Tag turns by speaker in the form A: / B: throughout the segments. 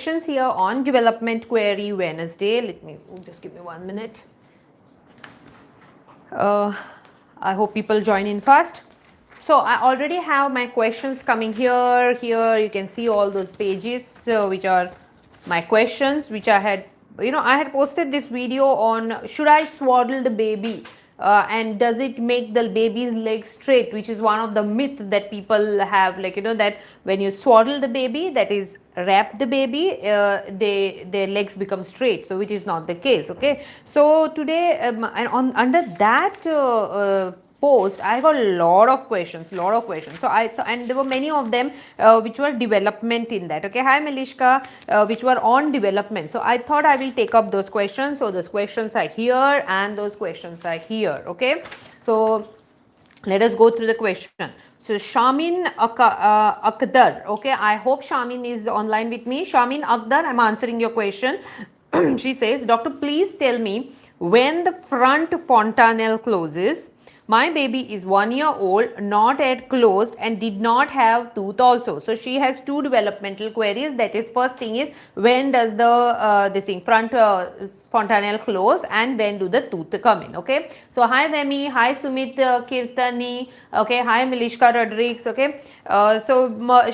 A: questions here on development query Wednesday. Let me just give me 1 minute. I hope people join in fast. So I already have my questions coming here. Here you can see all those pages which are my questions, which I had, I had posted this video on should I swaddle the baby and does it make the baby's legs straight, which is one of the myth that people have, like, that when you swaddle the baby, that is wrap the baby, their legs become straight, so which is not the case. Okay, so today and under that post I got a lot of questions. So and there were many of them which were development in that. Okay, hi Melishka, which were on development. So I thought I will take up those questions. So those questions are here and those questions are here. Okay, so let us go through the question. So Shamin Akdar, okay, I hope Shamin is online with me. Shamin Akdar, I'm answering your question. She says, doctor, please tell me when the front fontanelle closes. My baby is 1 year old, not yet closed and did not have tooth also. So she has two developmental queries. That is, first thing is when does the this thing front fontanelle close and when do the tooth come in. Okay, so hi Vemi, hi Sumit Kirtani, okay, hi Melishka Rodriguez. Okay, so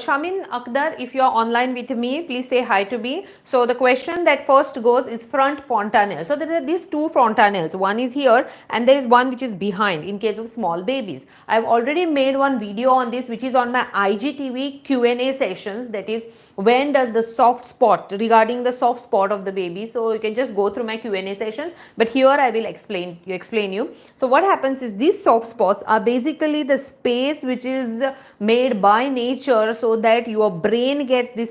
A: Shamin Akdar, if you are online with me, please say hi to me. So the question that first goes is front fontanelle. So there are these two fontanelles, one is here and there is one which is behind in case of small babies. I have already made one video on this, which is on my IGTV Q&A sessions, that is when does the soft spot, regarding the soft spot of the baby. So you can just go through my Q&A sessions, but here I will explain you. So what happens is these soft spots are basically the space which is made by nature so that your brain gets this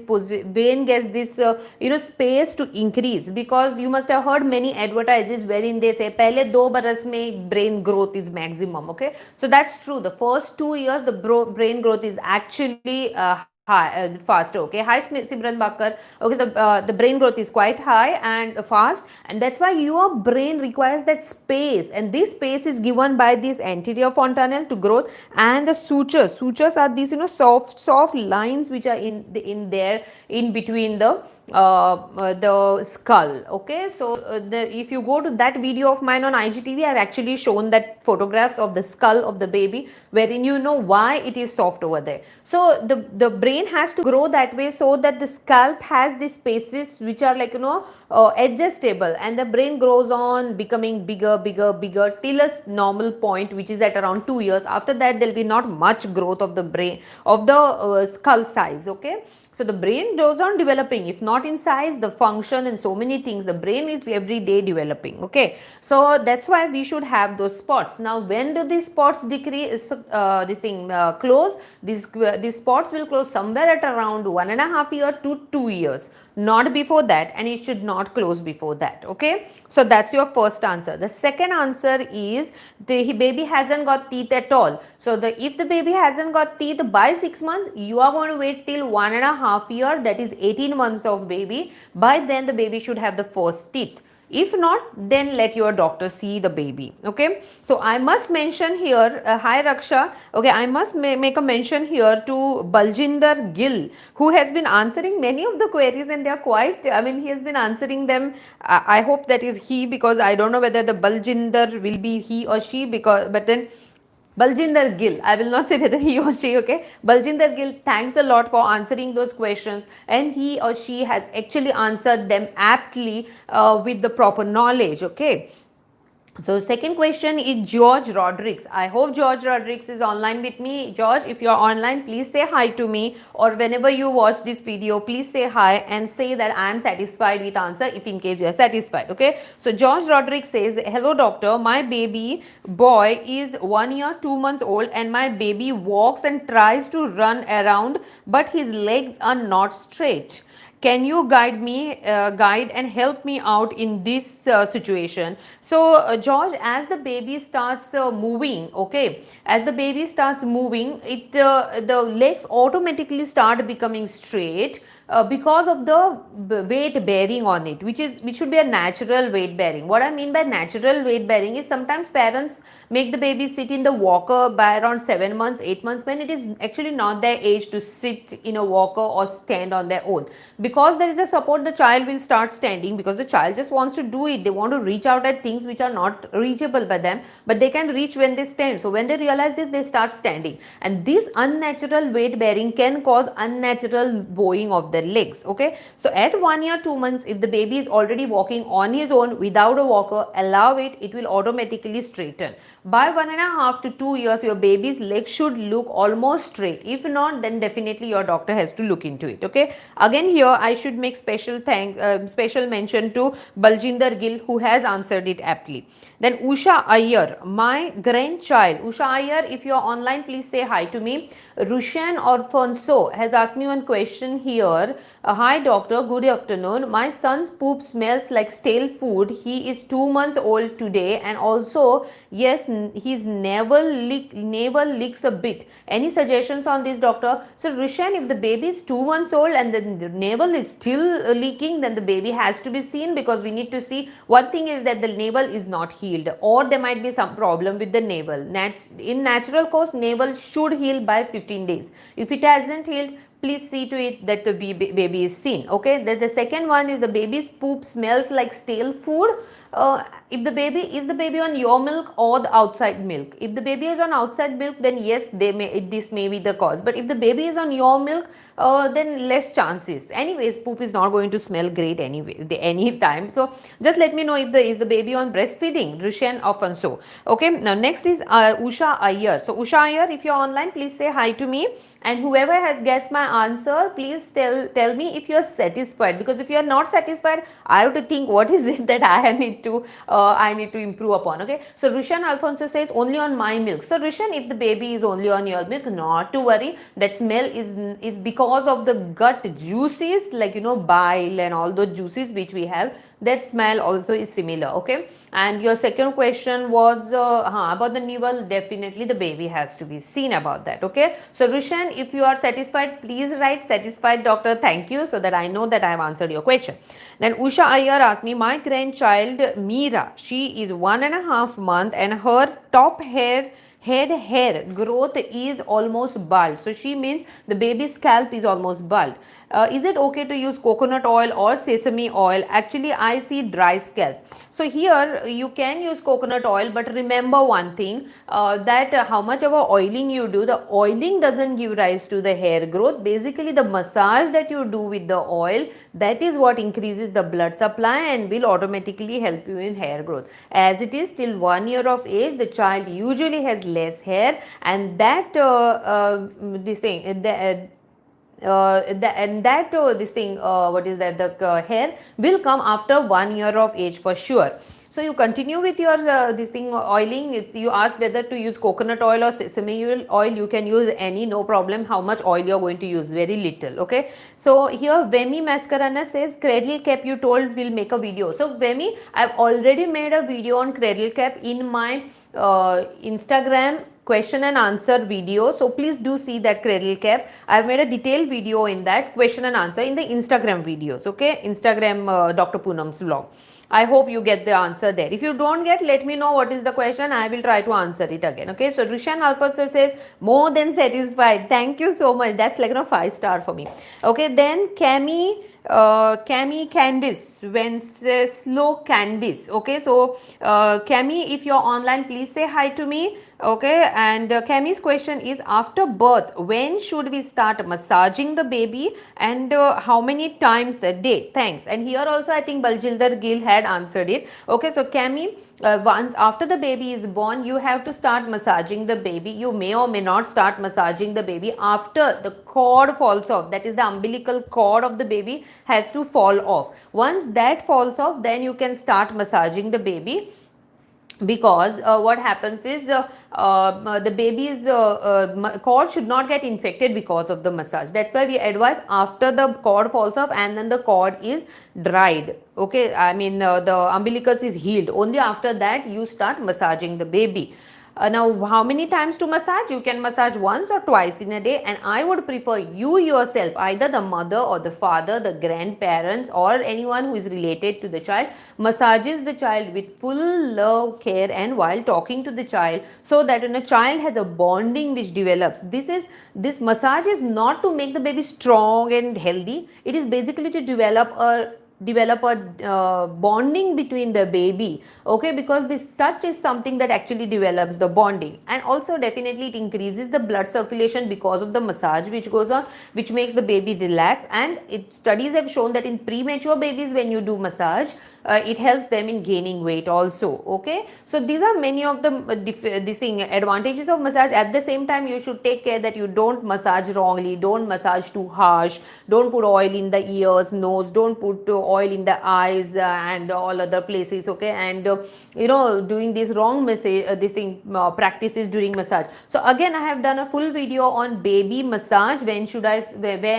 A: space to increase, because you must have heard many advertises wherein they say pehle 2 baras mein brain growth is maximum. Okay, so that's true. The first 2 years the brain growth is actually faster. Okay, hi Simran Bakar. Okay, the brain growth is quite high and fast, and that's why your brain requires that space, and this space is given by this anterior fontanelle to growth, and the sutures are these soft lines which are in there in between the skull. Okay, so if you go to that video of mine on IGTV, I have actually shown that photographs of the skull of the baby, wherein you know why it is soft over there. So the brain has to grow that way so that the scalp has these spaces which are like adjustable, and the brain grows on becoming bigger till a normal point which is at around 2 years. After that there will be not much growth of the brain, of the skull size. Okay, so the brain goes on developing, if not in size, the function and so many things. The brain is every day developing. Okay, so that's why we should have those spots. Now when do these spots decrease, close? These spots will close somewhere at around 1.5 years to 2 years, not before that, and it should not close before that. Okay, so that's your first answer. The second answer is the baby hasn't got teeth at all. So if the baby hasn't got teeth by 6 months, you are going to wait till 1.5 years, that is 18 months of baby. By then the baby should have the first teeth. If not, then let your doctor see the baby. Okay, so I must mention here, hi Raksha, okay, I must make a mention here to Baljinder Gill, who has been answering many of the queries, and they are quite, I mean, he has been answering them. I hope that is he, because I don't know whether the Baljinder will be he or she, but then Baljinder Gill, I will not say whether he or she. Okay, Baljinder Gill, thanks a lot for answering those questions, and he or she has actually answered them aptly with the proper knowledge. Okay, so second question is George Rodriguez. I hope George Rodriguez is online with me. George, if you are online, please say hi to me, or whenever you watch this video, please say hi and say that I am satisfied with answer, if in case you are satisfied. Okay, so George Rodriguez says, hello doctor, my baby boy is 1 year 2 months old, and my baby walks and tries to run around, but his legs are not straight. Can you guide and help me out in this situation? So George, as the baby starts moving, okay, as the baby starts moving, the legs automatically start becoming straight, because of the weight bearing on it, which should be a natural weight bearing. What I mean by natural weight bearing is sometimes parents make the baby sit in the walker by around 7 months, 8 months, when it is actually not their age to sit in a walker or stand on their own. Because there is a support, the child will start standing, because the child just wants to do it. They want to reach out at things which are not reachable by them, but they can reach when they stand. So when they realize this, they start standing, and this unnatural weight bearing can cause unnatural bowing of their legs. Okay, so at 1 year 2 months, if the baby is already walking on his own without a walker, allow it, it will automatically straighten. By 1.5 to 2 years, your baby's legs should look almost straight. If not, then definitely your doctor has to look into it. Okay, again here I should make special mention to Baljinder Gill, who has answered it aptly. Then Usha Iyer, my grandchild. Usha Iyer, if you are online, please say hi to me. Rushan Alfonso has asked me one question here. Hi doctor, good afternoon. My son's poop smells like stale food. He is 2 months old today, and also yes, his navel leaks a bit. Any suggestions on this, doctor? So Rushan, if the baby is 2 months old and the navel is still leaking, then the baby has to be seen, because we need to see. One thing is that the navel is not healed, or there might be some problem with the navel. In natural course, navel should heal by 15 days. If it hasn't healed, please see to it that the baby is seen. Okay, the second one is the baby's poop smells like stale food. If the baby on your milk or the outside milk? If the baby is on outside milk, then yes, this may be the cause. But if the baby is on your milk, then less chances. Anyways, poop is not going to smell great any time. So just let me know if is the baby on breastfeeding. Rushan often so. Okay. Now next is Usha Iyer. So Usha Iyer, if you're online, please say hi to me. And whoever gets my answer, please tell me if you are satisfied, because if you are not satisfied, I have to think what is it that I need to improve upon. Okay, so Rushan Alfonso says only on my milk. So Rushan, if the baby is only on your milk, not to worry. That smell is because of the gut juices, like bile and all those juices which we have. That smell also is similar. Okay, and your second question was about the navel. Definitely the baby has to be seen about that. Okay, so Rushan, if you are satisfied, please write satisfied doctor, thank you, so that I know that I have answered your question. Then Usha Iyer asked me, my grandchild Meera, she is 1.5 months and her top head hair growth is almost bald. So she means the baby's scalp is almost bald. Is it okay to use coconut oil or sesame oil? Actually, I see dry scalp. So here you can use coconut oil, but remember one thing, that how much of a oiling you do, the oiling doesn't give rise to the hair growth. Basically, the massage that you do with the oil, that is what increases the blood supply and will automatically help you in hair growth. As it is till 1 year of age, the child usually has less hair, and that the hair will come after 1 year of age for sure. So you continue with your oiling. If you ask whether to use coconut oil or sesame oil, you can use any, no problem. How much oil you are going to use? Very little. Okay. So here Vemi Mascarana says cradle cap you told will make a video. So Vemi, I have already made a video on cradle cap in my Instagram question and answer video. So please do see that cradle cap. I have made a detailed video in that question and answer in the Instagram videos. Okay, Instagram Dr. Poonam's vlog. I hope you get the answer there. If you don't get, let me know what is the question. I will try to answer it again. Okay, so Rishan Alfonso says more than satisfied. Thank you so much. That's like 5-star for me. Okay, then Cami Candice, Wenceslo Candice. Okay, so Cami, if you're online, please say hi to me. Okay, and Cami's question is, after birth, when should we start massaging the baby, and how many times a day? Thanks. And here also I think Baljinder Gill had answered it. Okay, so Cami, once after the baby is born, you have to start massaging the baby. You may or may not start massaging the baby after the cord falls off. That is, the umbilical cord of the baby has to fall off. Once that falls off, then you can start massaging the baby, because what happens is the baby's cord should not get infected because of the massage. That's why we advise after the cord falls off and then the cord is dried. Okay, I mean the umbilicus is healed. Only after that you start massaging the baby. Now, how many times to massage? You can massage once or twice in a day, and I would prefer you yourself, either the mother or the father, the grandparents, or anyone who is related to the child, massages the child with full love, care, and while talking to the child, so that when a child has a bonding which develops. This massage is not to make the baby strong and healthy. It is basically to develop a bonding between the baby, okay, because this touch is something that actually develops the bonding, and also definitely it increases the blood circulation because of the massage which goes on, which makes the baby relax. And studies have shown that in premature babies, when you do massage, it helps them in gaining weight also, okay. So these are many of the advantages of massage. At the same time, you should take care that you don't massage wrongly, don't massage too harsh, don't put oil in the ears, nose, don't put oil in the eyes and all other places, okay. And doing these wrong practices during massage. So again, I have done a full video on baby massage, when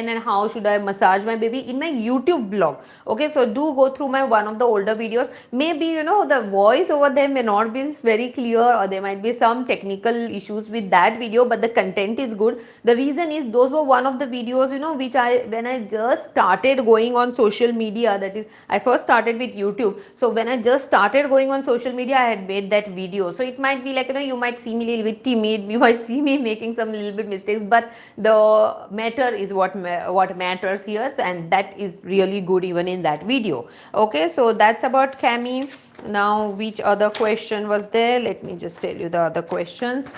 A: and how should I massage my baby, in my YouTube blog, okay. So do go through my one of the older videos. Maybe the voice over there may not be very clear, or there might be some technical issues with that video, but the content is good. The reason is those were one of the videos which when I just started going on social media, that is, I first started with YouTube. So when I just started going on social media, I had made that video. So it might be like, you might see me a little bit timid, you might see me making some little bit mistakes, but the matter is what matters here, and that is really good even in that video, okay. So that's about Cami. Now, which other question was there? Let me just tell you the other questions.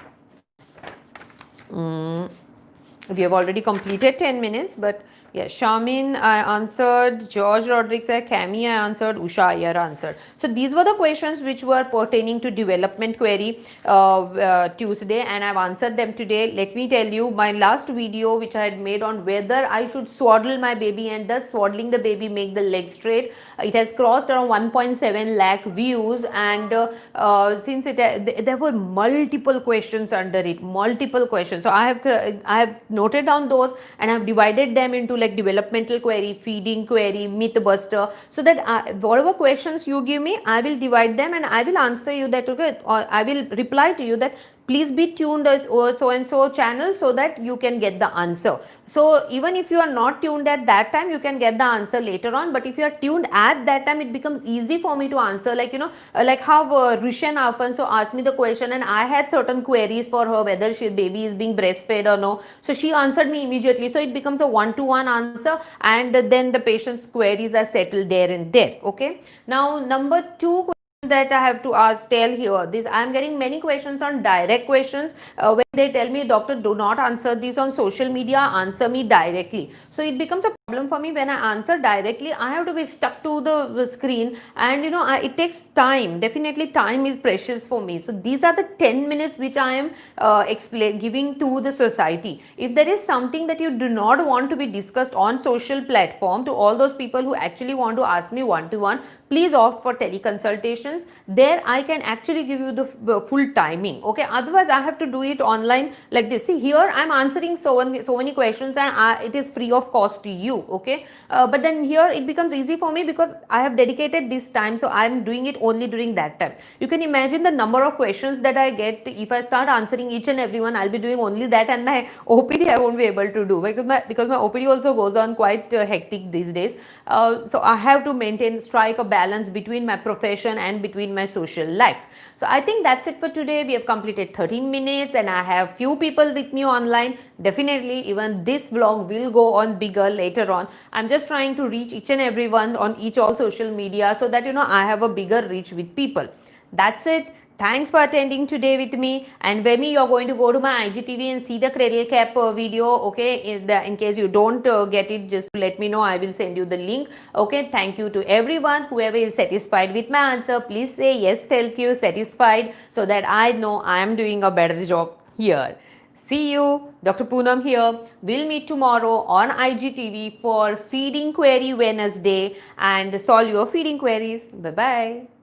A: We have already completed 10 minutes, but yeah, Shamin, I answered. George Rodriguez, Cami, I answered. Usha Iyer answered. So these were the questions which were pertaining to development query Tuesday, and I've answered them today. Let me tell you, my last video which I had made on whether I should swaddle my baby and does swaddling the baby make the leg straight, it has crossed around 1.7 lakh views, and since there were multiple questions under it, multiple questions. So I have noted down those, and I have divided them into like developmental query, feeding query, myth buster, so that whatever questions you give me, I will divide them and I will answer you that, okay, or I will reply to you that please be tuned as so and so channel, so that you can get the answer. So even if you are not tuned at that time, you can get the answer later on, but if you are tuned at that time, it becomes easy for me to answer. Like like how Rushan Alfonso asked me the question, and I had certain queries for her, whether she baby is being breastfed or no, so she answered me immediately. So it becomes a one-to-one answer, and then the patient's queries are settled there and there, okay. Now, number 2 that I have to tell here, this I am getting many questions on direct questions, when they tell me, doctor, do not answer these on social media, answer me directly. So it becomes a problem for me when I answer directly. I have to be stuck to the screen, and it takes time. Definitely time is precious for me. So these are the 10 minutes which I am giving to the society. If there is something that you do not want to be discussed on social platform, to all those people who actually want to ask me one-to-one, please opt for teleconsultations. There I can actually give you the full timing, okay. Otherwise I have to do it online like this. See, here I am answering so many questions, and it is free of cost to you, okay. But then here it becomes easy for me because I have dedicated this time, so I am doing it only during that time. You can imagine the number of questions that I get. If I start answering each and every one, I'll be doing only that, and my OPD I won't be able to do, because my OPD also goes on quite hectic these days. So I have to strike a balance between my profession and between my social life. So I think that's it for today. We have completed 13 minutes, and I have few people with me online. Definitely even this vlog will go on bigger later on. I'm just trying to reach each and everyone on all social media, so that I have a bigger reach with people. That's it. Thanks for attending today with me. And Vemi, you're going to go to my IGTV and see the cradle cap video, okay. In case you don't get it, just let me know. I will send you the link, okay. Thank you to everyone. Whoever is satisfied with my answer, please say yes, thank you, satisfied, so that I know I am doing a better job here. See you. Dr. Poonam here. We'll meet tomorrow on IGTV for Feeding Query Wednesday and solve your feeding queries. Bye-bye.